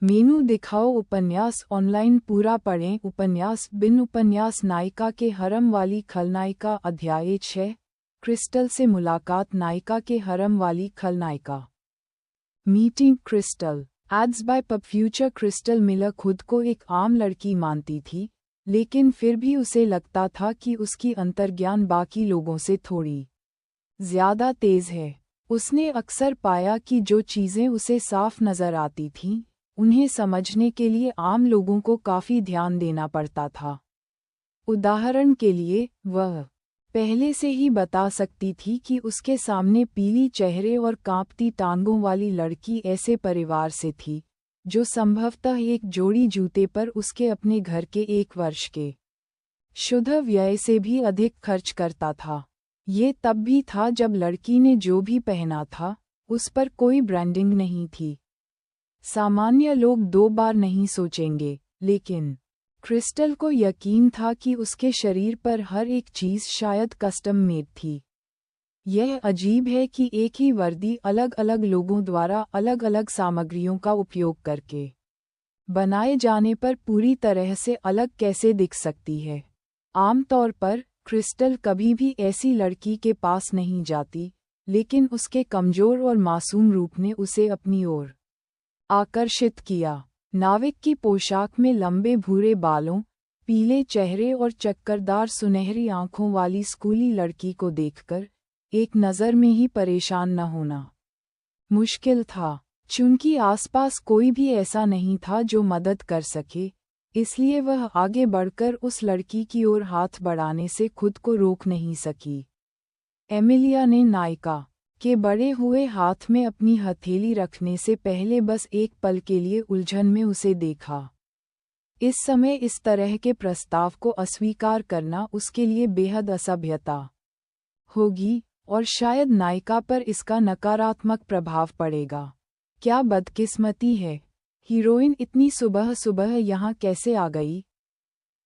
मेनू दिखाओ उपन्यास ऑनलाइन पूरा पढ़ें उपन्यास बिन उपन्यास नायिका के हरम वाली खलनायिका अध्याय 6 क्रिस्टल से मुलाकात नायिका के हरम वाली खलनायिका। मीटिंग क्रिस्टल एड्स बाय पब फ्यूचर क्रिस्टल मिलर खुद को एक आम लड़की मानती थी, लेकिन फिर भी उसे लगता था कि उसकी अंतर्ज्ञान बाकी लोगों से थोड़ी ज्यादा तेज है। उसने अक्सर पाया कि जो चीज़ें उसे साफ नजर आती थीं, उन्हें समझने के लिए आम लोगों को काफ़ी ध्यान देना पड़ता था। उदाहरण के लिए, वह पहले से ही बता सकती थी कि उसके सामने पीली चेहरे और कांपती टांगों वाली लड़की ऐसे परिवार से थी, जो संभवतः एक जोड़ी जूते पर उसके अपने घर के 1 वर्ष के शुद्ध व्यय से भी अधिक खर्च करता था। ये तब भी था जब लड़की ने जो भी पहना था, उस पर कोई ब्रांडिंग नहीं थी। सामान्य लोग 2 बार नहीं सोचेंगे, लेकिन क्रिस्टल को यकीन था कि उसके शरीर पर हर एक चीज़ शायद कस्टम मेड थी। यह अजीब है कि एक ही वर्दी अलग अलग लोगों द्वारा अलग अलग सामग्रियों का उपयोग करके बनाए जाने पर पूरी तरह से अलग कैसे दिख सकती है। आमतौर पर क्रिस्टल कभी भी ऐसी लड़की के पास नहीं जाती, लेकिन उसके कमजोर और मासूम रूप ने उसे अपनी ओर आकर्षित किया। नाविक की पोशाक में लंबे भूरे बालों, पीले चेहरे और चक्करदार सुनहरी आंखों वाली स्कूली लड़की को देखकर एक नज़र में ही परेशान न होना मुश्किल था। चूंकि आसपास कोई भी ऐसा नहीं था जो मदद कर सके, इसलिए वह आगे बढ़कर उस लड़की की ओर हाथ बढ़ाने से खुद को रोक नहीं सकी। एमिलिया ने नायिका के बड़े हुए हाथ में अपनी हथेली रखने से पहले बस एक पल के लिए उलझन में उसे देखा। इस समय इस तरह के प्रस्ताव को अस्वीकार करना उसके लिए बेहद असभ्यता होगी, और शायद नायिका पर इसका नकारात्मक प्रभाव पड़ेगा। क्या बदकिस्मती है, हीरोइन इतनी सुबह सुबह यहाँ कैसे आ गई?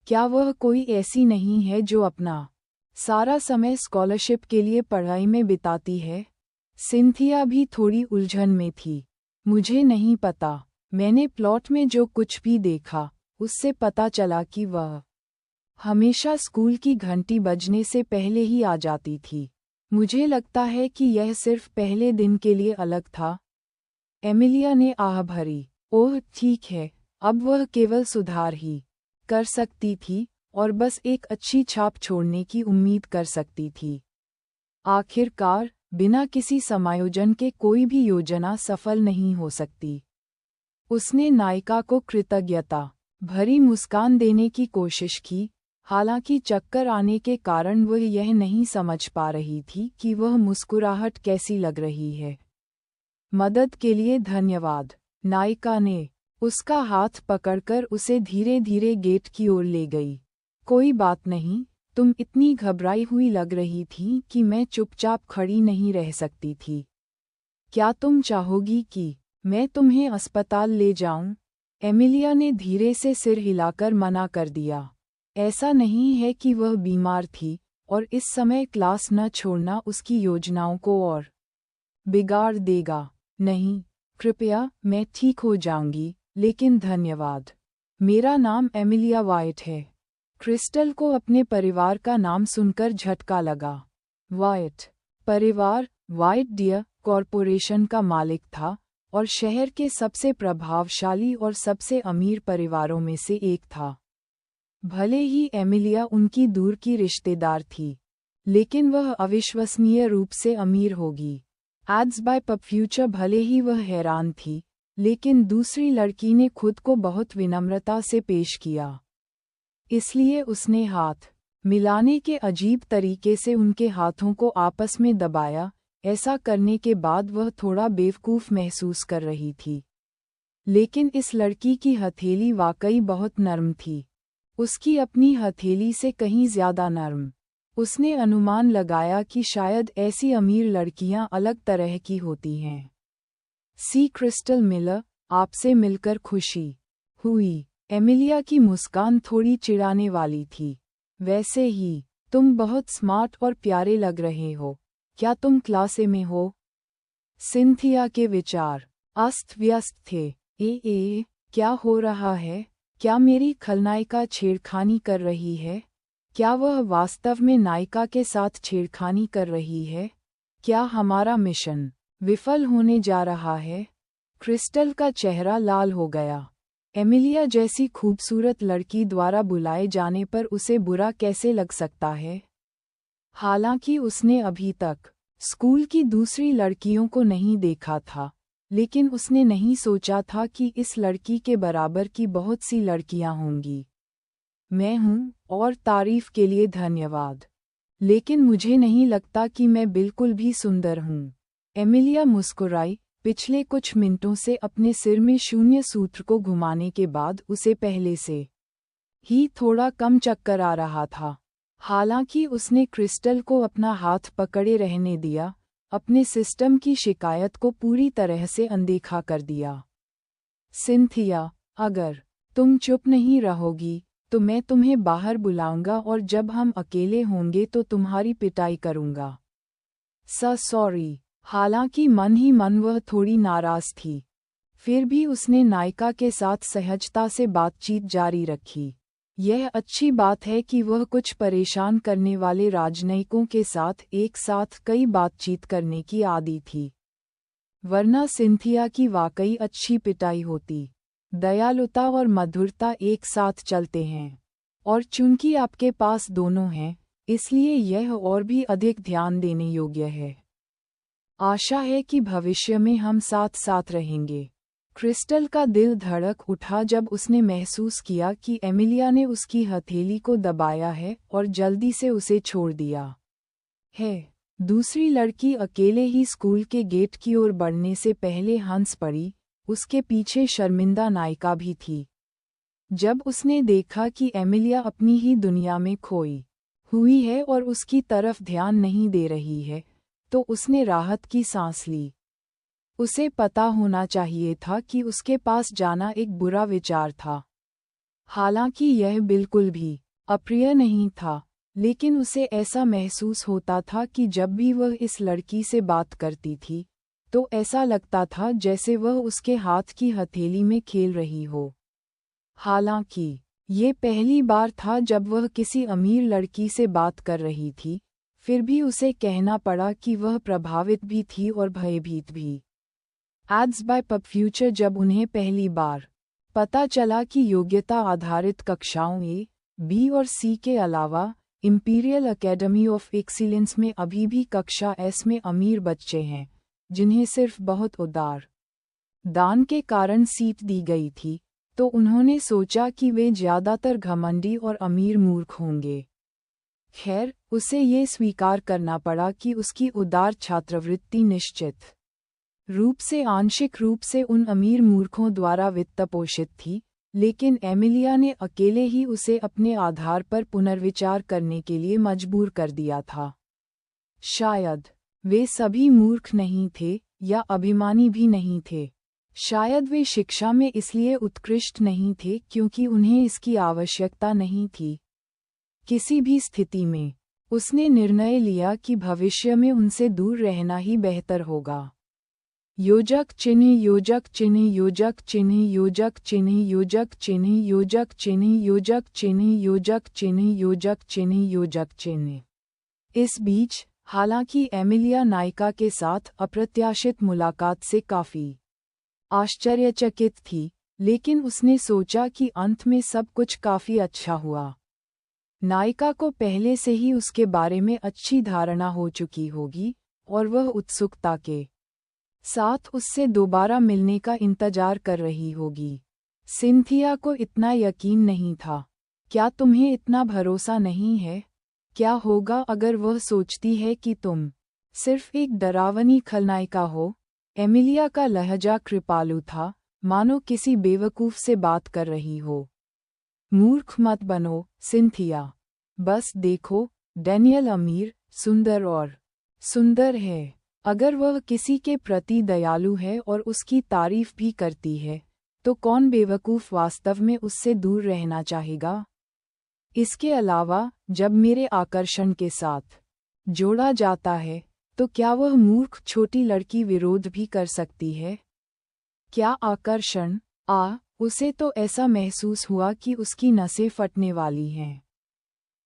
क्या वह कोई ऐसी नहीं है जो अपना सारा समय स्कॉलरशिप के लिए पढ़ाई में बिताती है? सिंथिया भी थोड़ी उलझन में थी। मुझे नहीं पता, मैंने प्लॉट में जो कुछ भी देखा, उससे पता चला कि वह हमेशा स्कूल की घंटी बजने से पहले ही आ जाती थी। मुझे लगता है कि यह सिर्फ पहले दिन के लिए अलग था। एमिलिया ने आह भरी। ओह ठीक है, अब वह केवल सुधार ही कर सकती थी और बस एक अच्छी छाप छोड़ने की उम्मीद कर सकती थी। आखिरकार, बिना किसी समायोजन के कोई भी योजना सफल नहीं हो सकती। उसने नायिका को कृतज्ञता भरी मुस्कान देने की कोशिश की, हालांकि चक्कर आने के कारण वह यह नहीं समझ पा रही थी कि वह मुस्कुराहट कैसी लग रही है। मदद के लिए धन्यवाद, नायिका ने उसका हाथ पकड़कर उसे धीरे धीरे गेट की ओर ले गई। कोई बात नहीं, तुम इतनी घबराई हुई लग रही थी कि मैं चुपचाप खड़ी नहीं रह सकती थी। क्या तुम चाहोगी कि मैं तुम्हें अस्पताल ले जाऊं? एमिलिया ने धीरे से सिर हिलाकर मना कर दिया। ऐसा नहीं है कि वह बीमार थी, और इस समय क्लास न छोड़ना उसकी योजनाओं को और बिगाड़ देगा। नहीं, कृपया, मैं ठीक हो जाऊंगी, लेकिन धन्यवाद। मेरा नाम एमिलिया वाइट है। क्रिस्टल को अपने परिवार का नाम सुनकर झटका लगा। वाइट परिवार वाइट डियर कॉरपोरेशन का मालिक था और शहर के सबसे प्रभावशाली और सबसे अमीर परिवारों में से एक था। भले ही एमिलिया उनकी दूर की रिश्तेदार थी, लेकिन वह अविश्वसनीय रूप से अमीर होगी। एड्स बाय पब फ्यूचर भले ही वह हैरान थी, लेकिन दूसरी लड़की ने खुद को बहुत विनम्रता से पेश किया। इसलिए उसने हाथ मिलाने के अजीब तरीके से उनके हाथों को आपस में दबाया। ऐसा करने के बाद वह थोड़ा बेवकूफ़ महसूस कर रही थी, लेकिन इस लड़की की हथेली वाकई बहुत नर्म थी, उसकी अपनी हथेली से कहीं ज़्यादा नर्म। उसने अनुमान लगाया कि शायद ऐसी अमीर लड़कियां अलग तरह की होती हैं। सी क्रिस्टल मिलर, आपसे मिलकर खुशी हुई। एमिलिया की मुस्कान थोड़ी चिढ़ाने वाली थी। वैसे ही, तुम बहुत स्मार्ट और प्यारे लग रहे हो। क्या तुम क्लास ए में हो? सिंथिया के विचार अस्त व्यस्त थे। क्या हो रहा है? क्या मेरी खलनायिका छेड़खानी कर रही है? क्या वह वास्तव में नायिका के साथ छेड़खानी कर रही है? क्या हमारा मिशन विफल होने जा रहा है? क्रिस्टल का चेहरा लाल हो गया। एमिलिया जैसी खूबसूरत लड़की द्वारा बुलाए जाने पर उसे बुरा कैसे लग सकता है? हालांकि उसने अभी तक स्कूल की दूसरी लड़कियों को नहीं देखा था, लेकिन उसने नहीं सोचा था कि इस लड़की के बराबर की बहुत सी लड़कियां होंगी। मैं हूँ, और तारीफ के लिए धन्यवाद। लेकिन मुझे नहीं लगता कि मैं बिल्कुल भी सुंदर हूँ। एमिलिया मुस्कुराई। पिछले कुछ मिनटों से अपने सिर में शून्य सूत्र को घुमाने के बाद उसे पहले से ही थोड़ा कम चक्कर आ रहा था। हालांकि उसने क्रिस्टल को अपना हाथ पकड़े रहने दिया, अपने सिस्टम की शिकायत को पूरी तरह से अनदेखा कर दिया। सिंथिया, अगर तुम चुप नहीं रहोगी तो मैं तुम्हें बाहर बुलाऊंगा और जब हम अकेले होंगे तो तुम्हारी पिटाई करूंगा। सॉरी। हालांकि मन ही मन वह थोड़ी नाराज थी, फिर भी उसने नायिका के साथ सहजता से बातचीत जारी रखी। यह अच्छी बात है कि वह कुछ परेशान करने वाले राजनयिकों के साथ एक साथ कई बातचीत करने की आदी थी, वरना सिंथिया की वाकई अच्छी पिटाई होती। दयालुता और मधुरता एक साथ चलते हैं, और चूंकि आपके पास दोनों हैं, इसलिए यह और भी अधिक ध्यान देने योग्य है। आशा है कि भविष्य में हम साथ साथ रहेंगे। क्रिस्टल का दिल धड़क उठा जब उसने महसूस किया कि एमिलिया ने उसकी हथेली को दबाया है और जल्दी से उसे छोड़ दिया है। दूसरी लड़की अकेले ही स्कूल के गेट की ओर बढ़ने से पहले हंस पड़ी। उसके पीछे शर्मिंदा नायिका भी थी। जब उसने देखा कि एमिलिया अपनी ही दुनिया में खोई हुई है और उसकी तरफ ध्यान नहीं दे रही है, तो उसने राहत की सांस ली। उसे पता होना चाहिए था कि उसके पास जाना एक बुरा विचार था। हालांकि यह बिल्कुल भी अप्रिय नहीं था, लेकिन उसे ऐसा महसूस होता था कि जब भी वह इस लड़की से बात करती थी, तो ऐसा लगता था जैसे वह उसके हाथ की हथेली में खेल रही हो। हालांकि ये पहली बार था जब वह किसी अमीर लड़की से बात कर रही थी, फिर भी उसे कहना पड़ा कि वह प्रभावित भी थी और भयभीत भी। एड्स बाय पब फ्यूचर जब उन्हें पहली बार पता चला कि योग्यता आधारित कक्षाओं ए, बी और सी के अलावा इंपीरियल एकेडमी ऑफ एक्सीलेंस में अभी भी कक्षा एस में अमीर बच्चे हैं, जिन्हें सिर्फ बहुत उदार दान के कारण सीट दी गई थी, तो उन्होंने सोचा कि वे ज्यादातर घमंडी और अमीर मूर्ख होंगे। खैर, उसे ये स्वीकार करना पड़ा कि उसकी उदार छात्रवृत्ति निश्चित रूप से आंशिक रूप से उन अमीर मूर्खों द्वारा वित्त पोषित थी, लेकिन एमिलिया ने अकेले ही उसे अपने आधार पर पुनर्विचार करने के लिए मजबूर कर दिया था। शायद वे सभी मूर्ख नहीं थे या अभिमानी भी नहीं थे। शायद वे शिक्षा में इसलिए उत्कृष्ट नहीं थे क्योंकि उन्हें इसकी आवश्यकता नहीं थी। किसी भी स्थिति में उसने निर्णय लिया कि भविष्य में उनसे दूर रहना ही बेहतर होगा। योजक चिन्ह योजक चिन्ह योजक चिन्ह योजक चिन्ह योजक चिन्ह योजक चिन्ह योजक चिन्ह योजक चिन्ह योजक चिन्ह योजक चिन्ह। इस बीच, हालांकि एमिलिया नायिका के साथ अप्रत्याशित मुलाकात से काफी आश्चर्यचकित थी, लेकिन उसने सोचा कि अंत में सब कुछ काफी अच्छा हुआ। नायिका को पहले से ही उसके बारे में अच्छी धारणा हो चुकी होगी, और वह उत्सुकता के साथ उससे दोबारा मिलने का इंतजार कर रही होगी। सिंथिया को इतना यकीन नहीं था। क्या तुम्हें इतना भरोसा नहीं है? क्या होगा अगर वह सोचती है कि तुम सिर्फ एक डरावनी खलनायिका हो? एमिलिया का लहजा कृपालु था, मानो किसी बेवकूफ से बात कर रही हो। मूर्ख मत बनो, सिंथिया। बस देखो, डैनियल अमीर, सुंदर और सुंदर है। अगर वह किसी के प्रति दयालु है और उसकी तारीफ भी करती है, तो कौन बेवकूफ वास्तव में उससे दूर रहना चाहेगा? इसके अलावा, जब मेरे आकर्षण के साथ जोड़ा जाता है, तो क्या वह मूर्ख छोटी लड़की विरोध भी कर सकती है? क्या आकर्षण उसे तो ऐसा महसूस हुआ कि उसकी नसें फटने वाली हैं।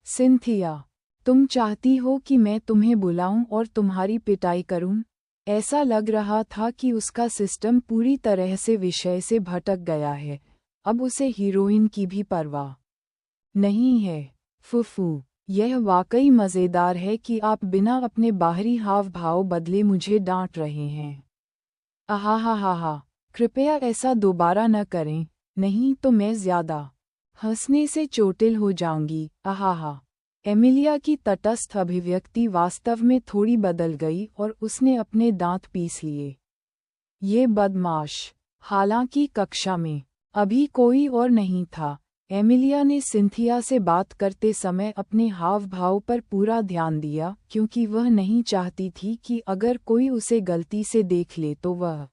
सिंथिया, तुम चाहती हो कि मैं तुम्हें बुलाऊं और तुम्हारी पिटाई करूं? ऐसा लग रहा था कि उसका सिस्टम पूरी तरह से विषय से भटक गया है। अब उसे हीरोइन की भी परवाह नहीं है। फुफू, यह वाकई मज़ेदार है कि आप बिना अपने बाहरी हाव भाव बदले मुझे डांट रहे हैं। आहा, कृपया ऐसा दोबारा न करें, नहीं तो मैं ज़्यादा हंसने से चोटिल हो जाऊंगी। आहा। एमिलिया की तटस्थ अभिव्यक्ति वास्तव में थोड़ी बदल गई और उसने अपने दांत पीस लिए। ये बदमाश। हालांकि कक्षा में अभी कोई और नहीं था, एमिलिया ने सिंथिया से बात करते समय अपने हाव भाव पर पूरा ध्यान दिया क्योंकि वह नहीं चाहती थी कि अगर कोई उसे गलती से देख ले तो वह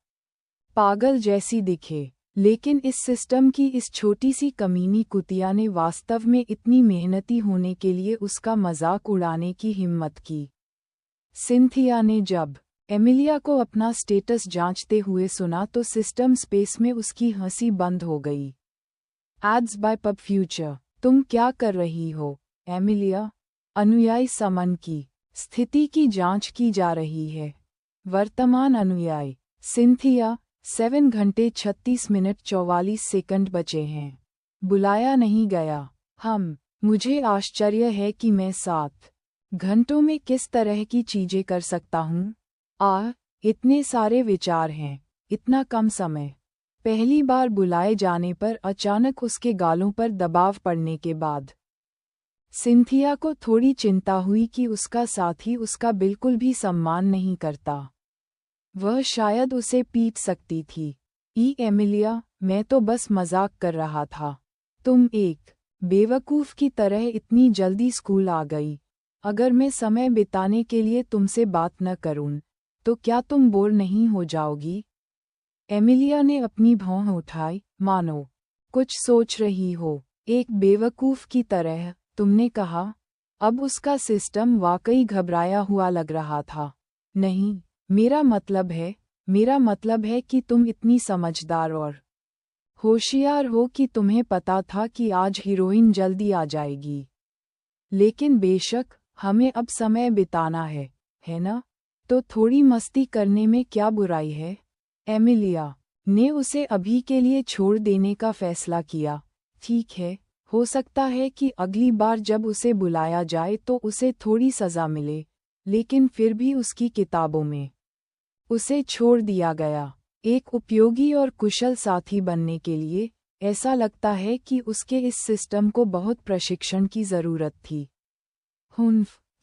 पागल जैसी दिखे। लेकिन इस सिस्टम की इस छोटी सी कमीनी कुतिया ने वास्तव में इतनी मेहनती होने के लिए उसका मजाक उड़ाने की हिम्मत की। सिंथिया ने जब एमिलिया को अपना स्टेटस जांचते हुए सुना तो सिस्टम स्पेस में उसकी हंसी बंद हो गई। एड्स बाय पब फ्यूचर, तुम क्या कर रही हो, एमिलिया? अनुयायी समन की स्थिति की जांच की जा रही है। वर्तमान अनुयायी सिंथिया, 7 घंटे 36 मिनट 44 सेकंड बचे हैं। बुलाया नहीं गया। मुझे आश्चर्य है कि मैं 7 घंटों में किस तरह की चीजें कर सकता हूँ। इतने सारे विचार हैं, इतना कम समय। पहली बार बुलाए जाने पर अचानक उसके गालों पर दबाव पड़ने के बाद सिंथिया को थोड़ी चिंता हुई कि उसका साथी उसका बिल्कुल भी सम्मान नहीं करता। वह शायद उसे पीट सकती थी। एमिलिया, मैं तो बस मजाक कर रहा था। तुम एक बेवकूफ़ की तरह इतनी जल्दी स्कूल आ गई। अगर मैं समय बिताने के लिए तुमसे बात न करूं, तो क्या तुम बोर नहीं हो जाओगी? एमिलिया ने अपनी भौं उठाई, मानो कुछ सोच रही हो। एक बेवकूफ़ की तरह, तुमने कहा। अब उसका सिस्टम वाकई घबराया हुआ लग रहा था। नहीं, मेरा मतलब है कि तुम इतनी समझदार और होशियार हो कि तुम्हें पता था कि आज हीरोइन जल्दी आ जाएगी। लेकिन बेशक, हमें अब समय बिताना है ना? तो थोड़ी मस्ती करने में क्या बुराई है? एमिलिया ने उसे अभी के लिए छोड़ देने का फैसला किया। ठीक है, हो सकता है कि अगली बार जब उसे बुलाया जाए तो उसे थोड़ी सज़ा मिले, लेकिन फिर भी उसकी किताबों में उसे छोड़ दिया गया। एक उपयोगी और कुशल साथी बनने के लिए, ऐसा लगता है कि उसके इस सिस्टम को बहुत प्रशिक्षण की ज़रूरत थी।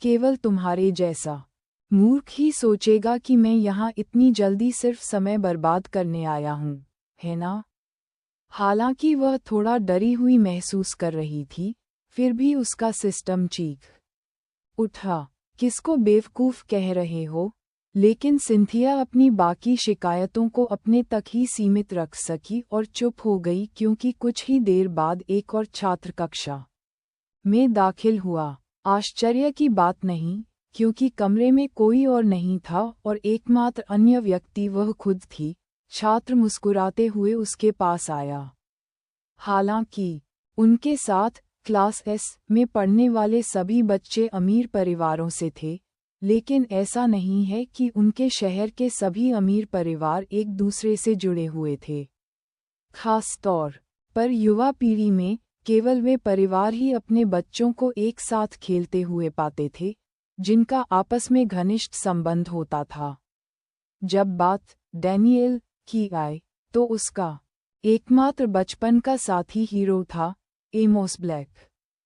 केवल तुम्हारे जैसा मूर्ख ही सोचेगा कि मैं यहाँ इतनी जल्दी सिर्फ समय बर्बाद करने आया हूँ, है ना? हालांकि वह थोड़ा डरी हुई महसूस कर रही थी, फिर भी उसका सिस्टम चीख उठा, किसको बेवकूफ़ कह रहे हो? लेकिन सिंथिया अपनी बाकी शिकायतों को अपने तक ही सीमित रख सकी और चुप हो गई क्योंकि कुछ ही देर बाद एक और छात्र कक्षा में दाखिल हुआ। आश्चर्य की बात नहीं, क्योंकि कमरे में कोई और नहीं था और एकमात्र अन्य व्यक्ति वह खुद थी। छात्र मुस्कुराते हुए उसके पास आया। हालांकि उनके साथ क्लास एस में पढ़ने वाले सभी बच्चे अमीर परिवारों से थे, लेकिन ऐसा नहीं है कि उनके शहर के सभी अमीर परिवार एक दूसरे से जुड़े हुए थे। खास तौर पर युवा पीढ़ी में केवल वे परिवार ही अपने बच्चों को एक साथ खेलते हुए पाते थे, जिनका आपस में घनिष्ठ संबंध होता था। जब बात डैनियल की आए, तो उसका एकमात्र बचपन का साथी हीरो था, एमोस ब्लैक।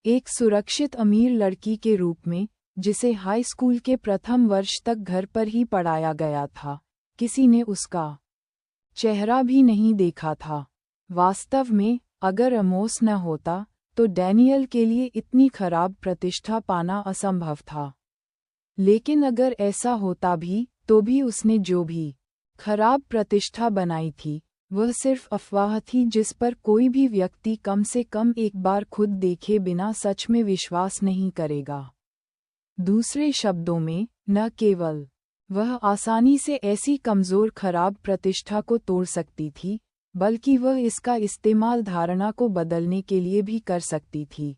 एक सुरक्षित अमीर लड़की के रूप में, जिसे हाई स्कूल के प्रथम वर्ष तक घर पर ही पढ़ाया गया था, किसी ने उसका चेहरा भी नहीं देखा था। वास्तव में, अगर एमोस न होता, तो डैनियल के लिए इतनी खराब प्रतिष्ठा पाना असंभव था। लेकिन अगर ऐसा होता भी, तो भी उसने जो भी खराब प्रतिष्ठा बनाई थी, वह सिर्फ अफवाह थी जिस पर कोई भी व्यक्ति कम से कम एक बार खुद देखे बिना सच में विश्वास नहीं करेगा। दूसरे शब्दों में, न केवल वह आसानी से ऐसी कमज़ोर खराब प्रतिष्ठा को तोड़ सकती थी, बल्कि वह इसका इस्तेमाल धारणा को बदलने के लिए भी कर सकती थी।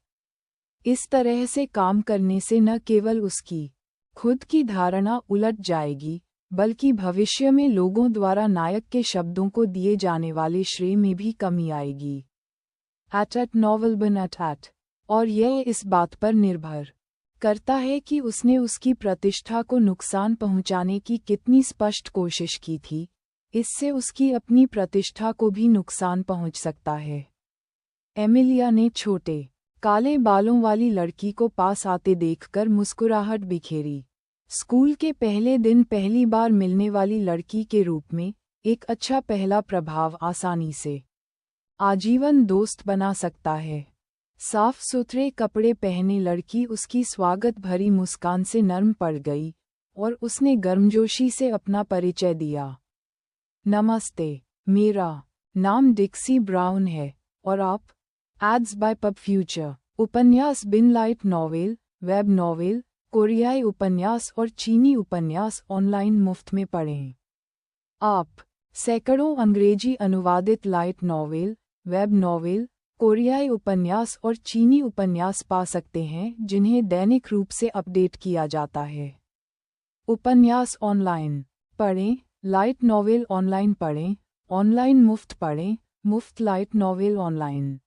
इस तरह से काम करने से न केवल उसकी खुद की धारणा उलट जाएगी, बल्कि भविष्य में लोगों द्वारा नायक के शब्दों को दिए जाने वाले श्रेय में भी कमी आएगी। एट नॉवल बन एट, और यह इस बात पर निर्भर करता है कि उसने उसकी प्रतिष्ठा को नुकसान पहुंचाने की कितनी स्पष्ट कोशिश की थी। इससे उसकी अपनी प्रतिष्ठा को भी नुकसान पहुंच सकता है। एमिलिया ने छोटे काले बालों वाली लड़की को पास आते देखकर मुस्कुराहट बिखेरी। स्कूल के पहले दिन पहली बार मिलने वाली लड़की के रूप में एक अच्छा पहला प्रभाव आसानी से आजीवन दोस्त बना सकता है। साफ सुथरे कपड़े पहने लड़की उसकी स्वागत भरी मुस्कान से नर्म पड़ गई और उसने गर्मजोशी से अपना परिचय दिया। नमस्ते, मेरा नाम डिक्सी ब्राउन है और आप? Ads bye pub future. उपन्यास बिन लाइट नॉवेल, वेब नॉवेल, कोरियाई उपन्यास और चीनी उपन्यास ऑनलाइन मुफ्त में पढ़ें। आप सैकड़ों अंग्रेजी अनुवादित लाइट नॉवेल, वेब नॉवेल, कोरियाई उपन्यास और चीनी उपन्यास पा सकते हैं जिन्हें दैनिक रूप से अपडेट किया जाता है। उपन्यास ऑनलाइन पढ़ें, लाइट नॉवेल ऑनलाइन पढ़ें, ऑनलाइन मुफ्त पढ़ें, मुफ्त लाइट नॉवेल ऑनलाइन।